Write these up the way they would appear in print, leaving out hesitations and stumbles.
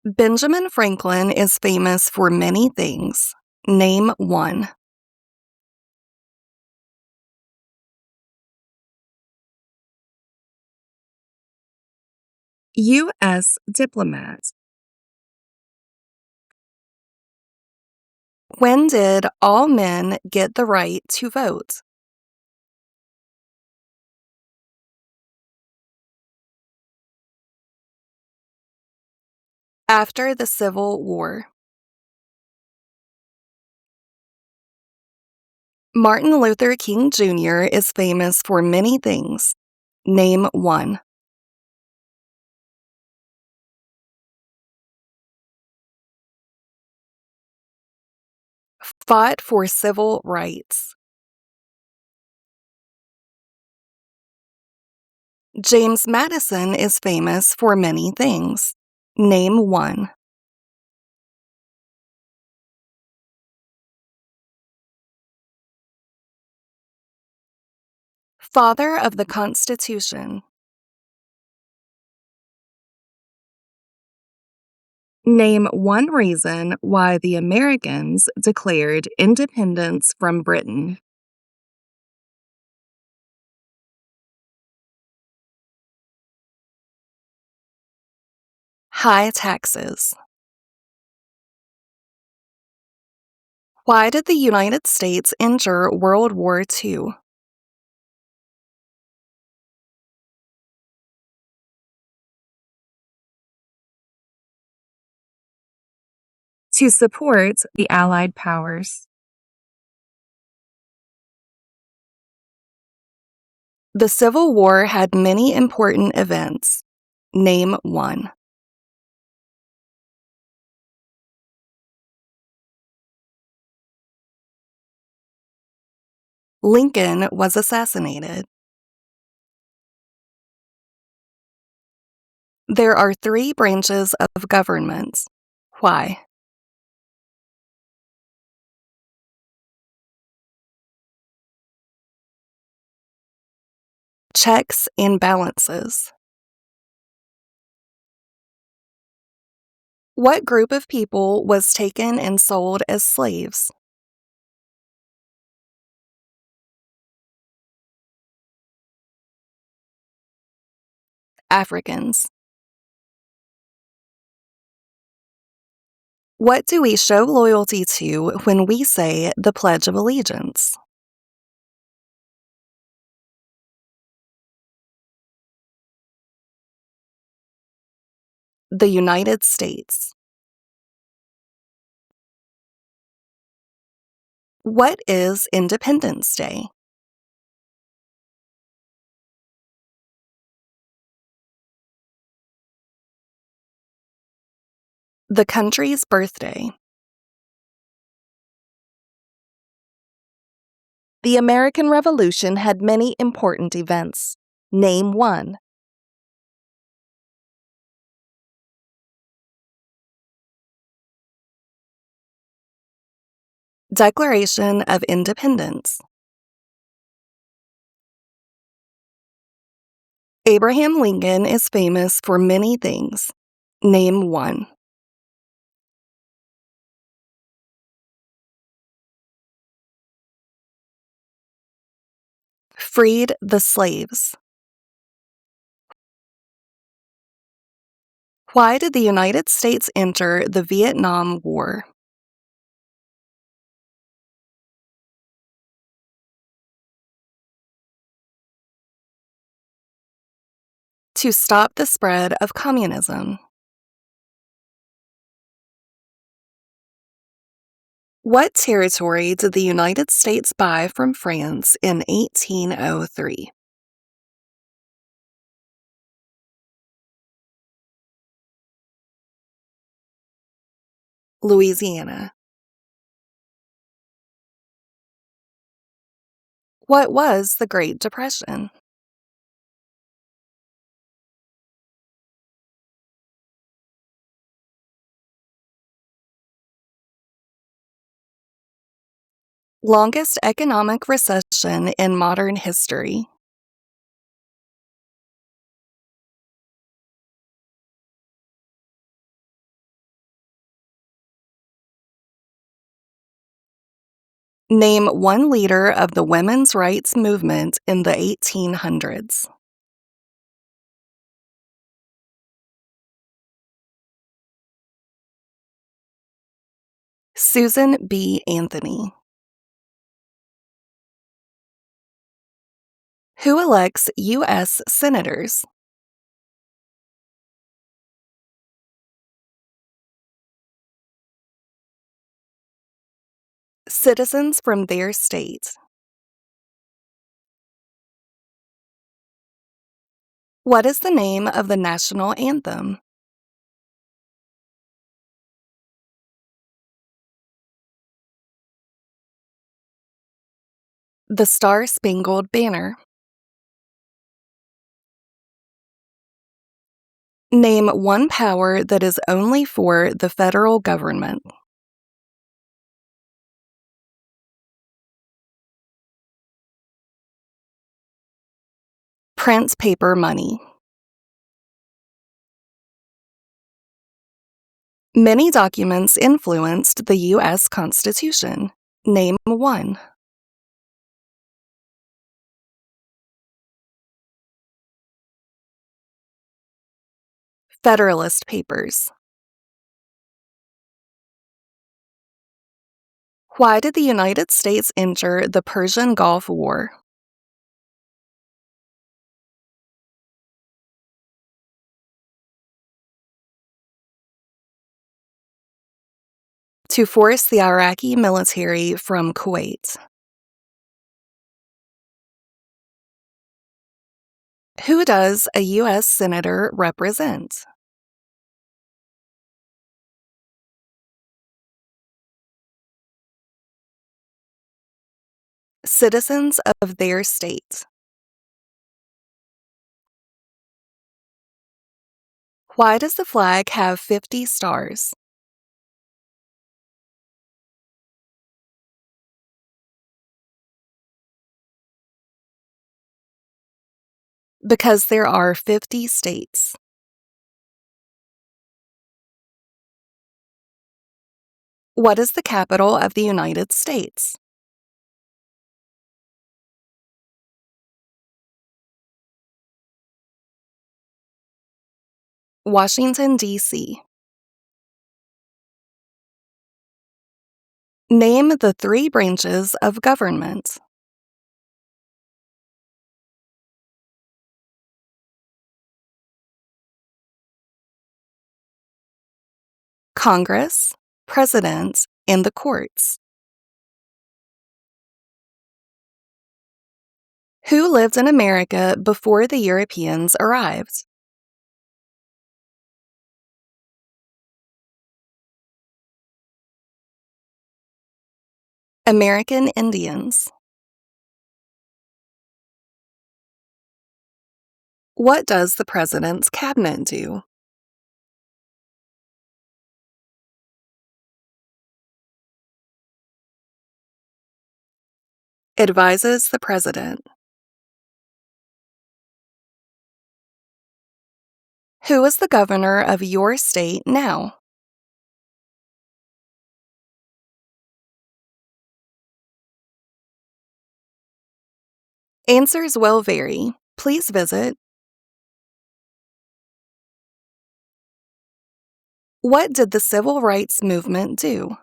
Benjamin Franklin is famous for many things. Name one. U.S. diplomat. When did all men get the right to vote? After the Civil War. Martin Luther King Jr. is famous for many things. Name one. Fought for civil rights. James Madison is famous for many things. Name one. Father of the Constitution. Name one reason why the Americans declared independence from Britain. High taxes. Why did the United States enter World War II? To support the Allied powers. The Civil War had many important events. Name one. Lincoln was assassinated. There are three branches of government. Why? Checks and balances. What group of people was taken and sold as slaves? Africans. What do we show loyalty to when we say the Pledge of Allegiance? The United States. What is Independence Day? The country's birthday. The American Revolution had many important events. Name one. Declaration of Independence. Abraham Lincoln is famous for many things. Name one. Freed the slaves. Why did the United States enter the Vietnam War? To stop the spread of communism. What territory did the United States buy from France in 1803? Louisiana. What was the Great Depression? Longest economic recession in modern history. Name one leader of the women's rights movement in the 1800s. Susan B. Anthony. Who elects U.S. senators? Citizens from their state. What is the name of the national anthem? The Star-Spangled Banner. Name one power that is only for the federal government. Print paper money. Many documents influenced the U.S. Constitution. Name one. Federalist Papers. Why did the United States enter the Persian Gulf War? To force the Iraqi military from Kuwait. Who does a U.S. Senator represent? Citizens of their state. Why does the flag have 50 stars? Because there are 50 states. What is the capital of the United States? Washington, D.C. Name the three branches of government. Congress, President, and the courts. Who lived in America before the Europeans arrived? American Indians. What does the president's cabinet do? Advises the president. Who is the governor of your state now? Answers will vary. Please visit. What did the civil rights movement do?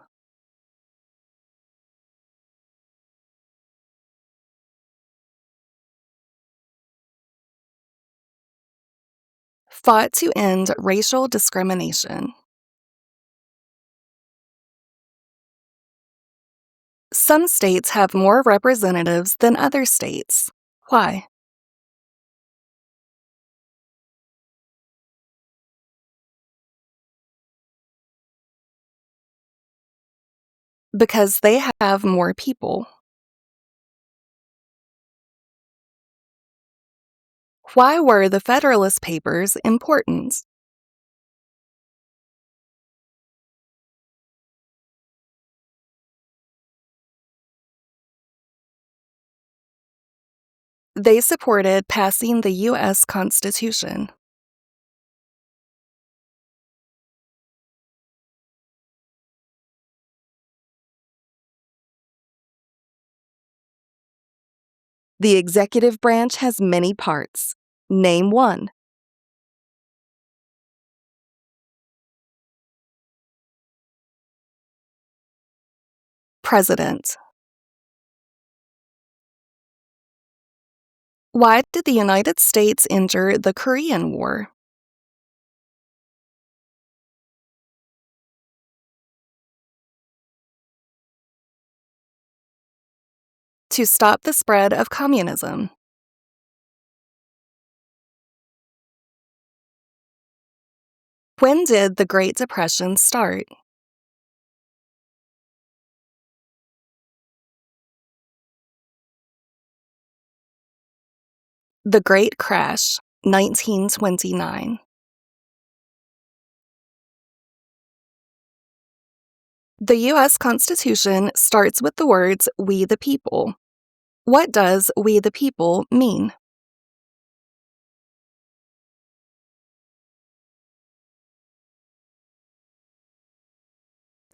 Fought to end racial discrimination. Some states have more representatives than other states. Why? Because they have more people. Why were the Federalist Papers important? They supported passing the U.S. Constitution. The executive branch has many parts. Name one. President. Why did the United States enter the Korean War? To stop the spread of communism. When did the Great Depression start? The Great Crash, 1929. The U.S. Constitution starts with the words, "We the people." What does "we the people" mean?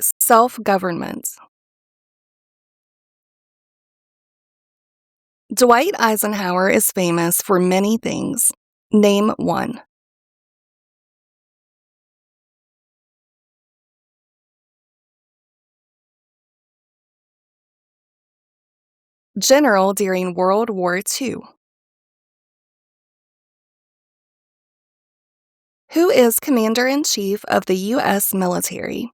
Self-government. Dwight Eisenhower is famous for many things. Name one. General during World War II. Who is Commander-in-Chief of the U.S. military?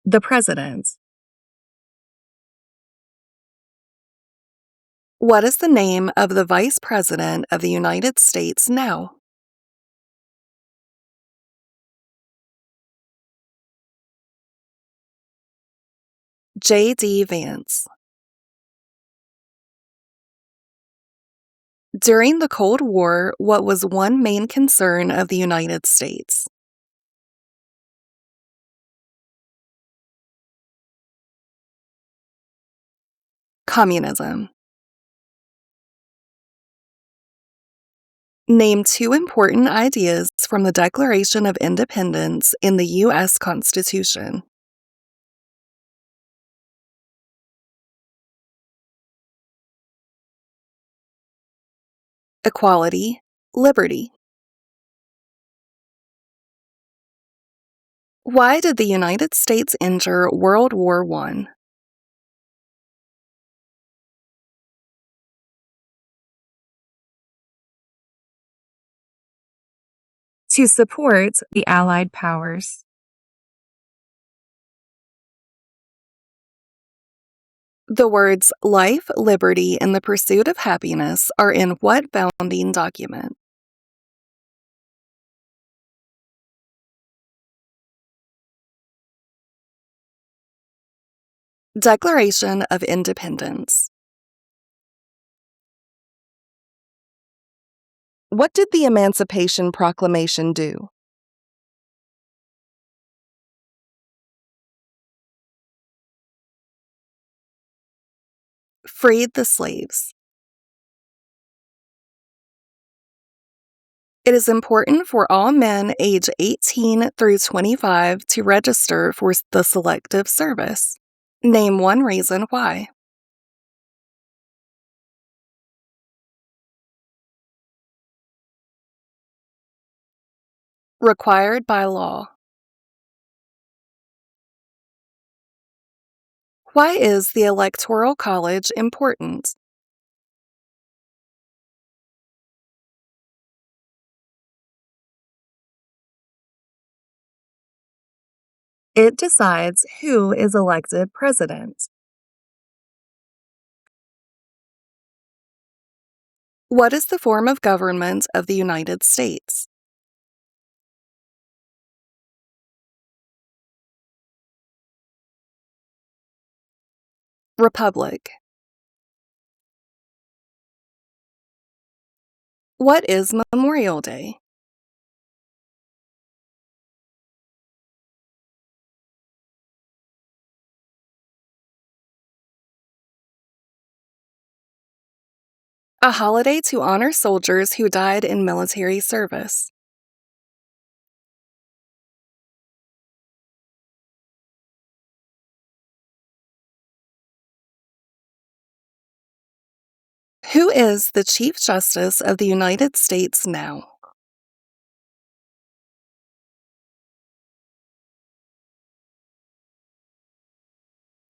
The President. What is the name of the Vice President of the United States now? J.D. Vance. During the Cold War, what was one main concern of the United States? Communism. Name two important ideas from the Declaration of Independence in the U.S. Constitution. Equality, liberty. Why did the United States enter World War I? To support the Allied powers. The words life, liberty, and the pursuit of happiness are in what founding document? Declaration of Independence. What did the Emancipation Proclamation do? Freed the slaves. It is important for all men age 18 through 25 to register for the Selective Service. Name one reason why. Required by law. Why is the Electoral College important? It decides who is elected president. What is the form of government of the United States? Republic. What is Memorial Day? A holiday to honor soldiers who died in military service. Who is the Chief Justice of the United States now?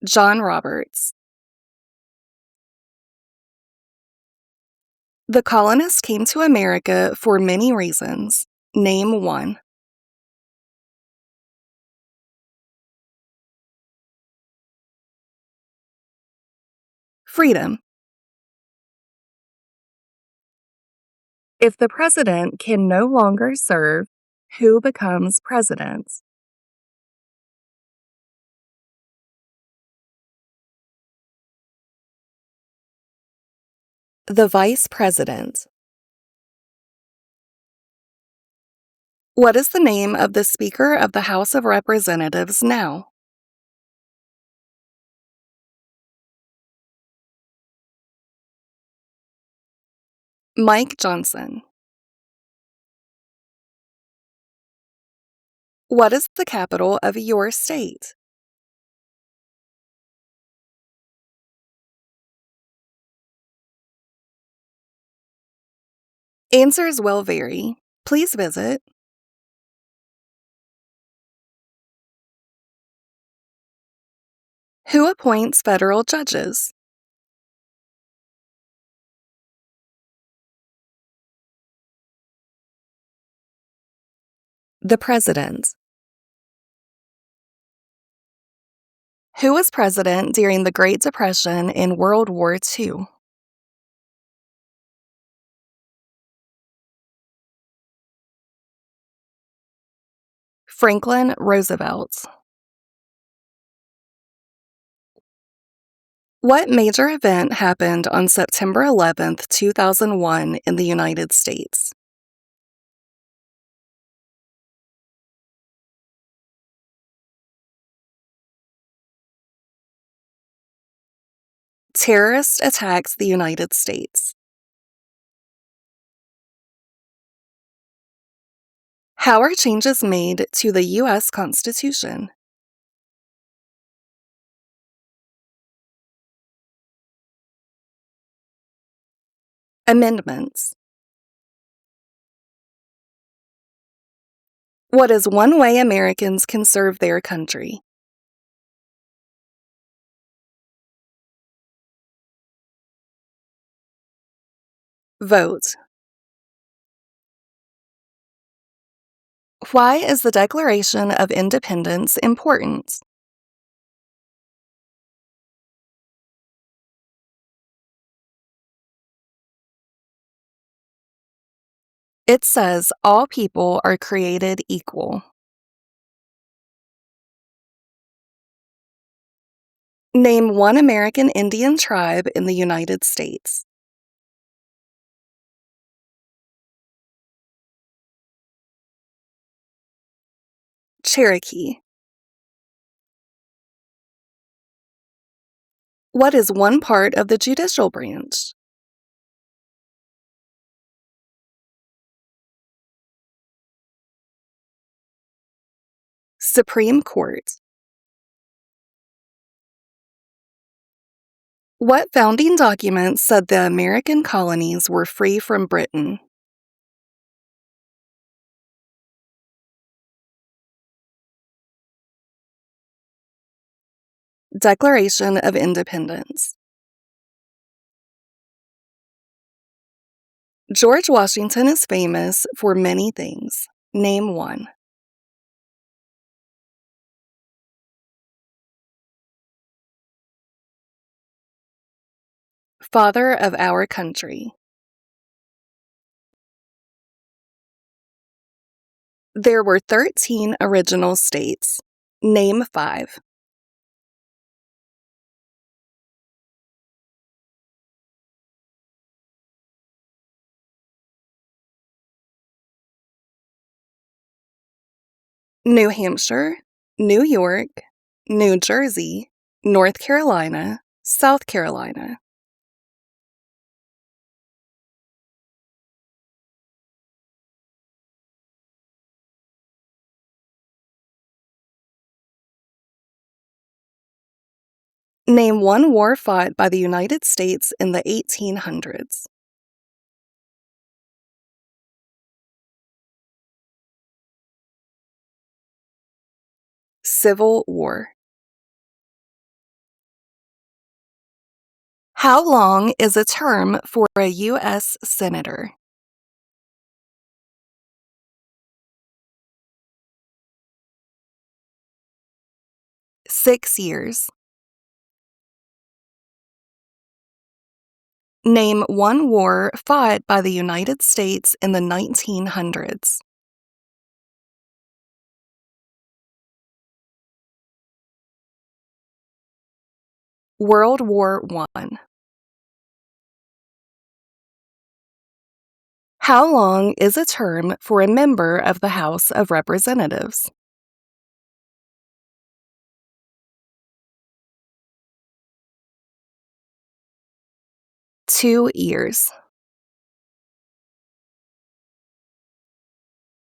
John Roberts. The colonists came to America for many reasons. Name one. Freedom. If the president can no longer serve, who becomes president? The vice president. What is the name of the Speaker of the House of Representatives now? Mike Johnson. What is the capital of your state? Answers will vary. Please visit. Who appoints federal judges? The president. Who was president during the Great Depression and World War II? Franklin Roosevelt. What major event happened on September 11th, 2001 in the United States? Terrorist attacks the United States. How are changes made to the U.S. Constitution? Amendments. What is one way Americans can serve their country? Vote. Why is the Declaration of Independence important? It says all people are created equal. Name one American Indian tribe in the United States. Cherokee. What is one part of the judicial branch? Supreme Court. What founding document said the American colonies were free from Britain? Declaration of Independence. George Washington is famous for many things. Name one. Father of our country. There were 13 original states. Name 5. New Hampshire, New York, New Jersey, North Carolina, South Carolina. Name one war fought by the United States in the 1800s. Civil War. How long is a term for a U.S. Senator? 6 years. Name one war fought by the United States in the 1900s. World War I. How long is a term for a member of the House of Representatives? 2 years.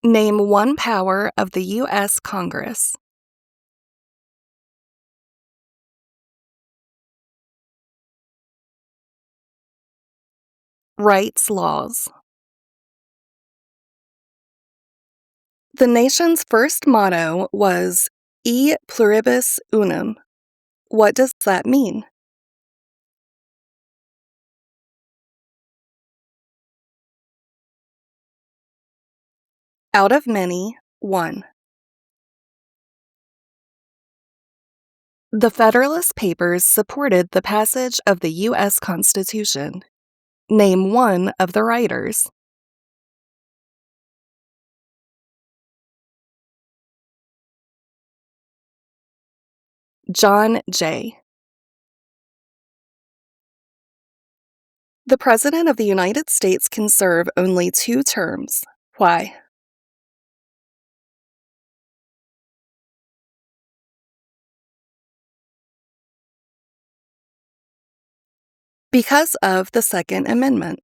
Name one power of the U.S. Congress. Writes laws. The nation's first motto was E pluribus unum. What does that mean? Out of many, one. The Federalist Papers supported the passage of the U.S. Constitution. Name one of the writers. John Jay. The President of the United States can serve only 2 terms. Why? Because of the Second Amendment.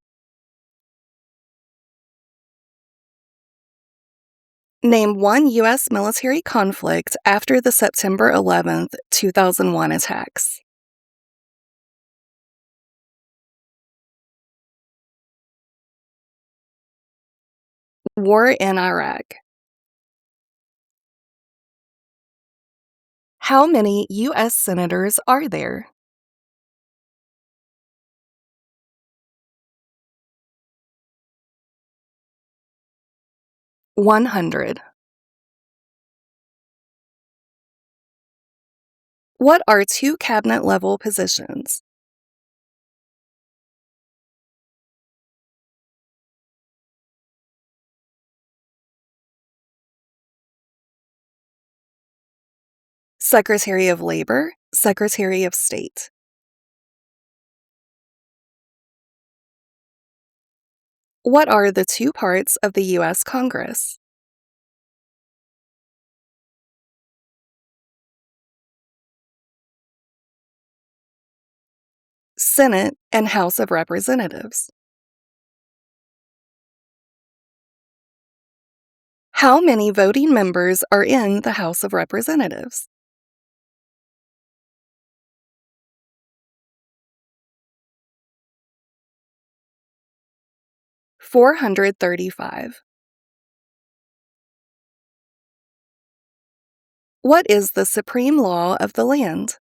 Name one U.S. military conflict after the September 11, 2001 attacks. War in Iraq. How many U.S. senators are there? 100. What are 2 cabinet-level positions? Secretary of Labor, Secretary of State. What are the 2 parts of the U.S. Congress? Senate and House of Representatives. How many voting members are in the House of Representatives? 435. What is the supreme law of the land?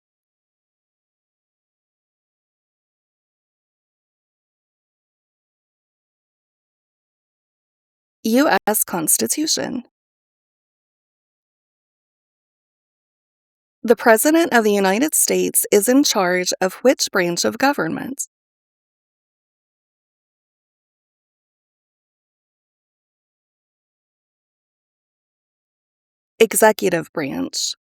U.S. Constitution. The President of the United States is in charge of which branch of government? Executive branch.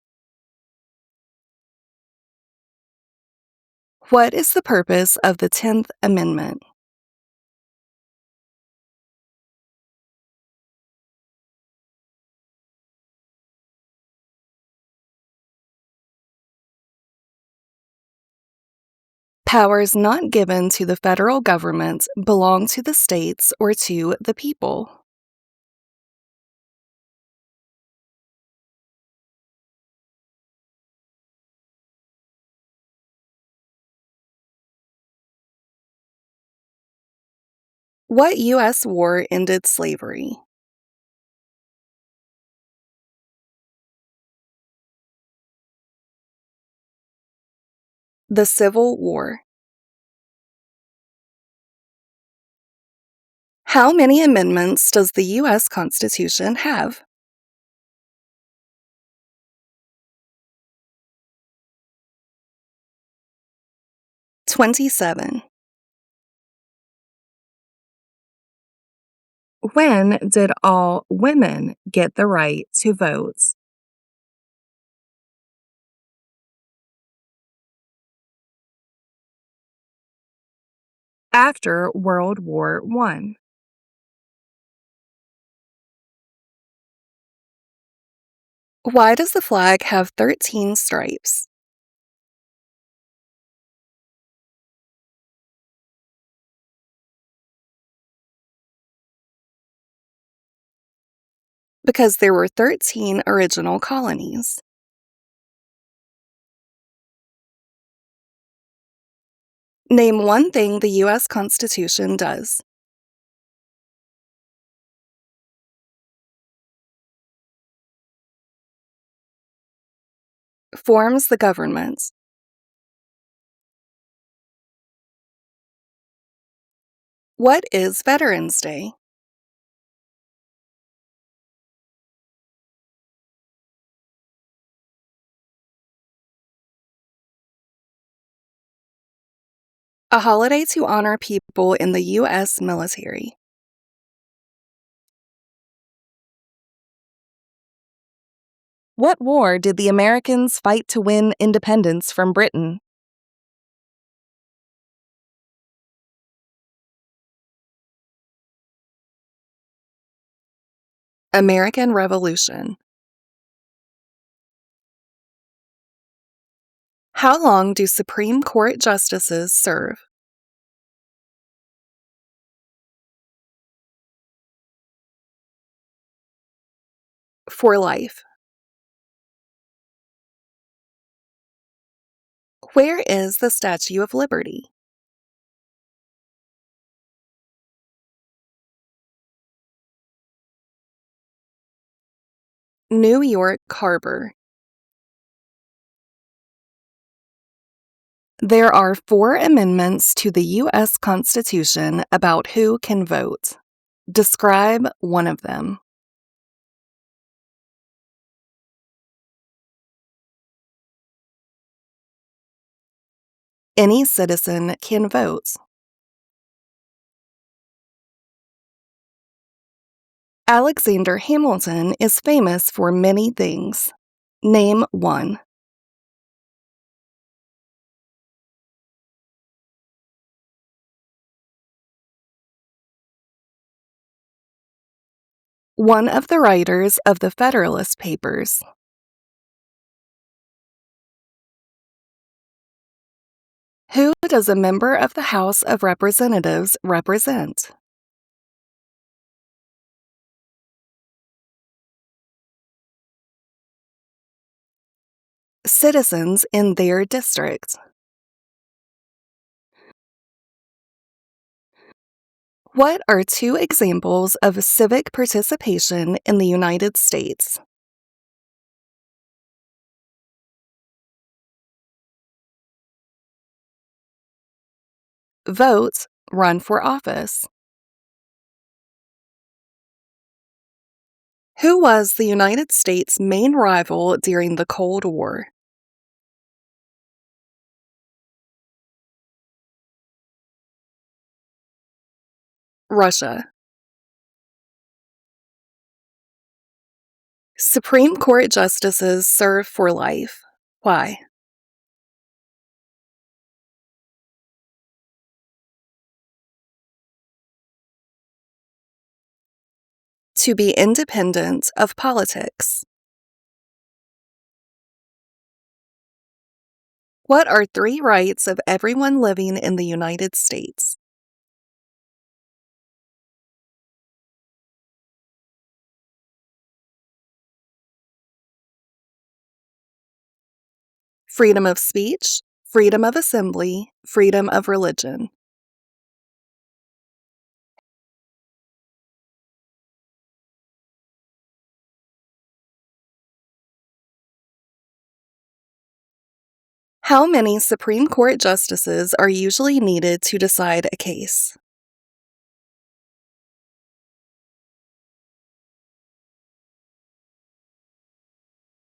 What is the purpose of the 10th Amendment? Powers not given to the federal government belong to the states or to the people. What U.S. war ended slavery? The Civil War. How many amendments does the U.S. Constitution have? 27. When did all women get the right to vote? After World War I. Why does the flag have 13 stripes? Because there were 13 original colonies. Name one thing the U.S. Constitution does. Forms the government. What is Veterans Day? A holiday to honor people in the U.S. military. What war did the Americans fight to win independence from Britain? American Revolution. How long do Supreme Court justices serve? For life. Where is the Statue of Liberty? New York Harbor. There are 4 amendments to the U.S. Constitution about who can vote. Describe one of them. Any citizen can vote. Alexander Hamilton is famous for many things. Name one. One of the writers of the Federalist Papers. Who does a member of the House of Representatives represent? Citizens in their district. What are 2 examples of civic participation in the United States? Vote, run for office. Who was the United States' main rival during the Cold War? Russia. Supreme Court justices serve for life. Why? To be independent of politics. What are 3 rights of everyone living in the United States? Freedom of speech, freedom of assembly, freedom of religion. How many Supreme Court justices are usually needed to decide a case?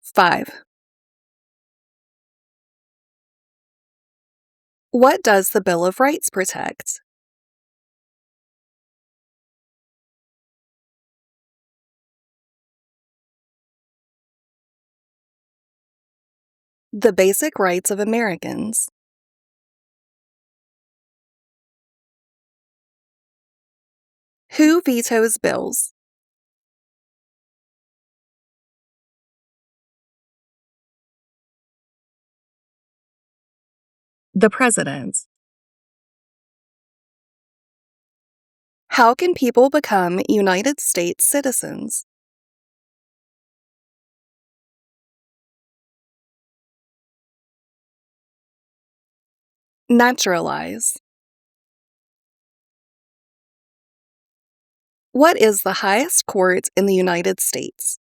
5. What does the Bill of Rights protect? The basic rights of Americans. Who vetoes bills? The President. How can people become United States citizens? Naturalize. What is the highest court in the United States?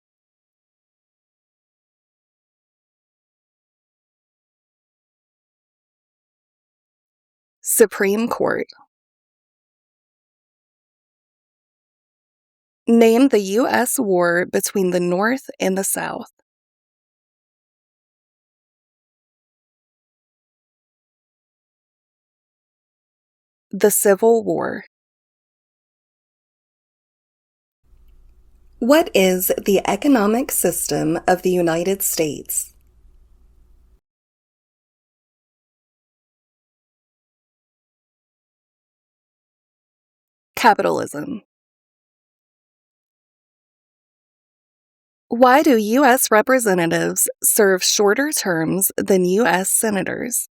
Supreme Court. Name the U.S. war between the North and the South. The Civil War. What is the economic system of the United States? Capitalism. Why do U.S. representatives serve shorter terms than U.S. senators?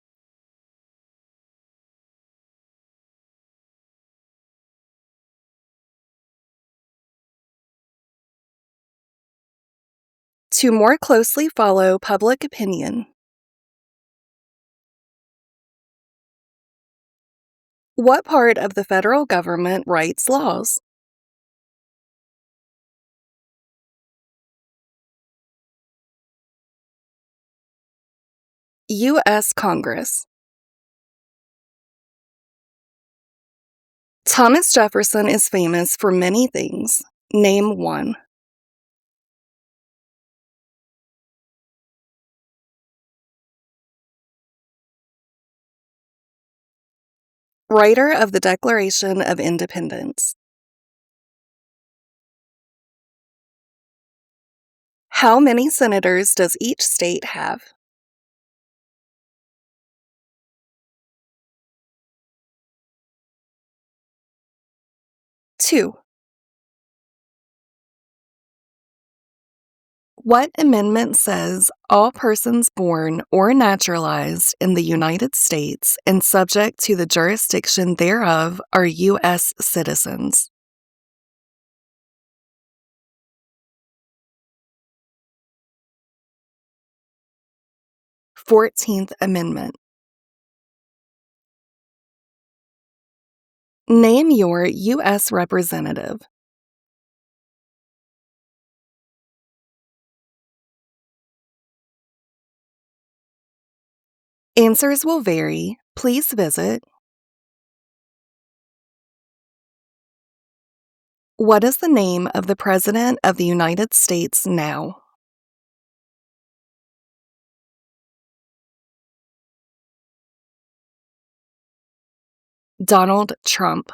To more closely follow public opinion. What part of the federal government writes laws? U.S. Congress. Thomas Jefferson is famous for many things. Name one. Writer of the Declaration of Independence. How many senators does each state have? 2. What amendment says all persons born or naturalized in the United States and subject to the jurisdiction thereof are U.S. citizens? 14th Amendment. Name your U.S. representative. Answers will vary. Please visit. What is the name of the President of the United States now? Donald Trump.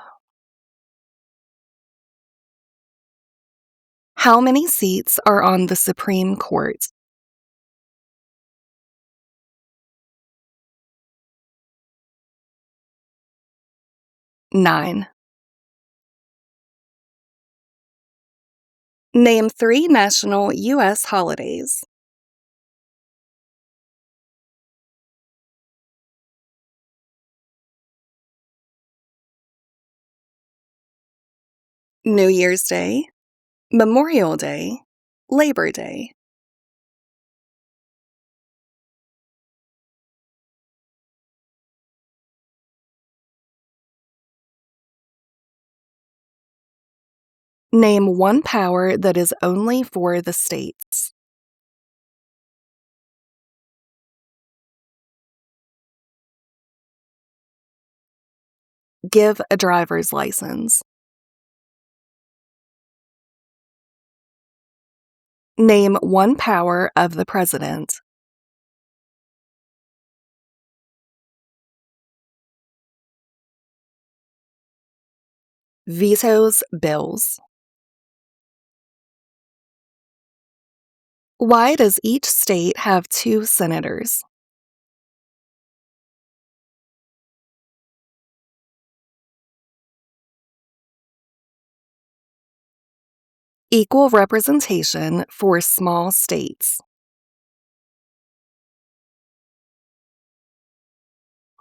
How many seats are on the Supreme Court? 9. Name 3 national U.S. holidays. New Year's Day, Memorial Day, Labor Day. Name one power that is only for the states. Give a driver's license. Name one power of the president. Vetoes bills. Why does each state have 2 senators? Equal representation for small states.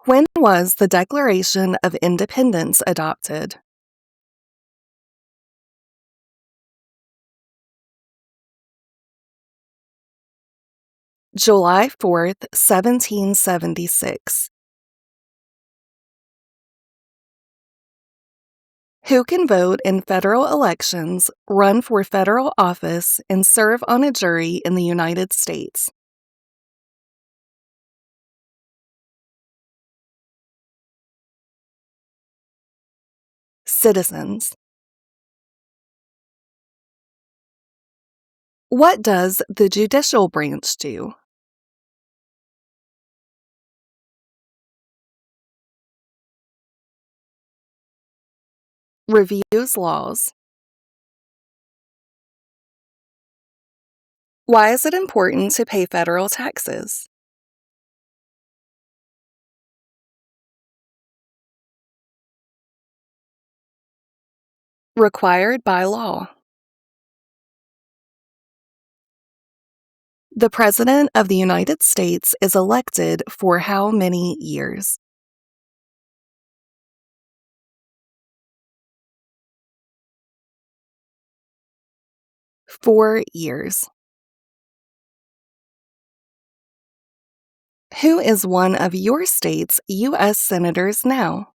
When was the Declaration of Independence adopted? July 4th, 1776. Who can vote in federal elections, run for federal office, and serve on a jury in the United States? Citizens. What does the judicial branch do? Reviews laws. Why is it important to pay federal taxes? Required by law. The President of the United States is elected for how many years? 4 years. Who is one of your state's U.S. senators now?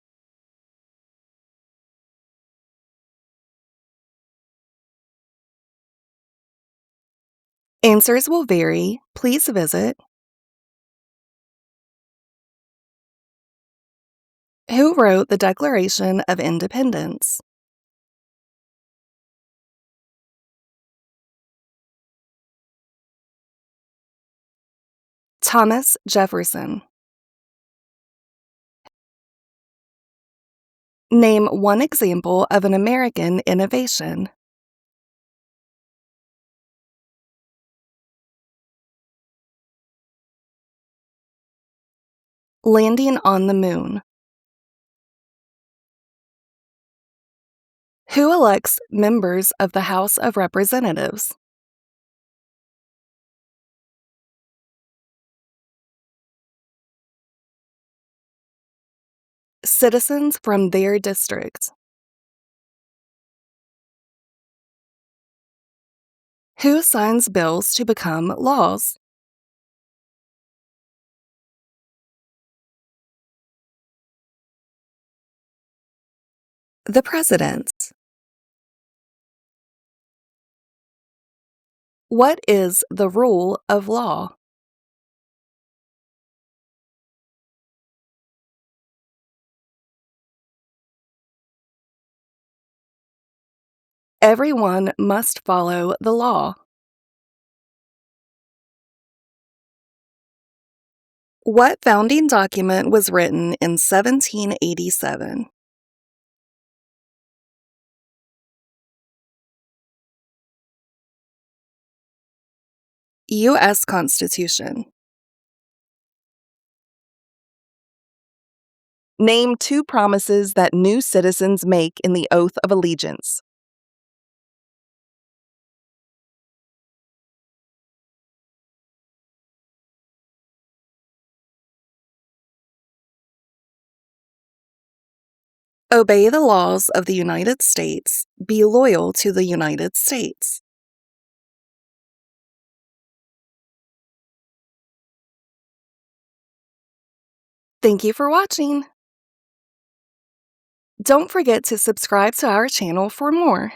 Answers will vary. Please visit. Who wrote the Declaration of Independence? Thomas Jefferson. Name one example of an American innovation. Landing on the moon. Who elects members of the House of Representatives? Citizens from their district. Who signs bills to become laws? The President. What is the rule of law? Everyone must follow the law. What founding document was written in 1787? U.S. Constitution. Name 2 promises that new citizens make in the oath of allegiance. Obey the laws of the United States. Be loyal to the United States. Thank you for watching. Don't forget to subscribe to our channel for more.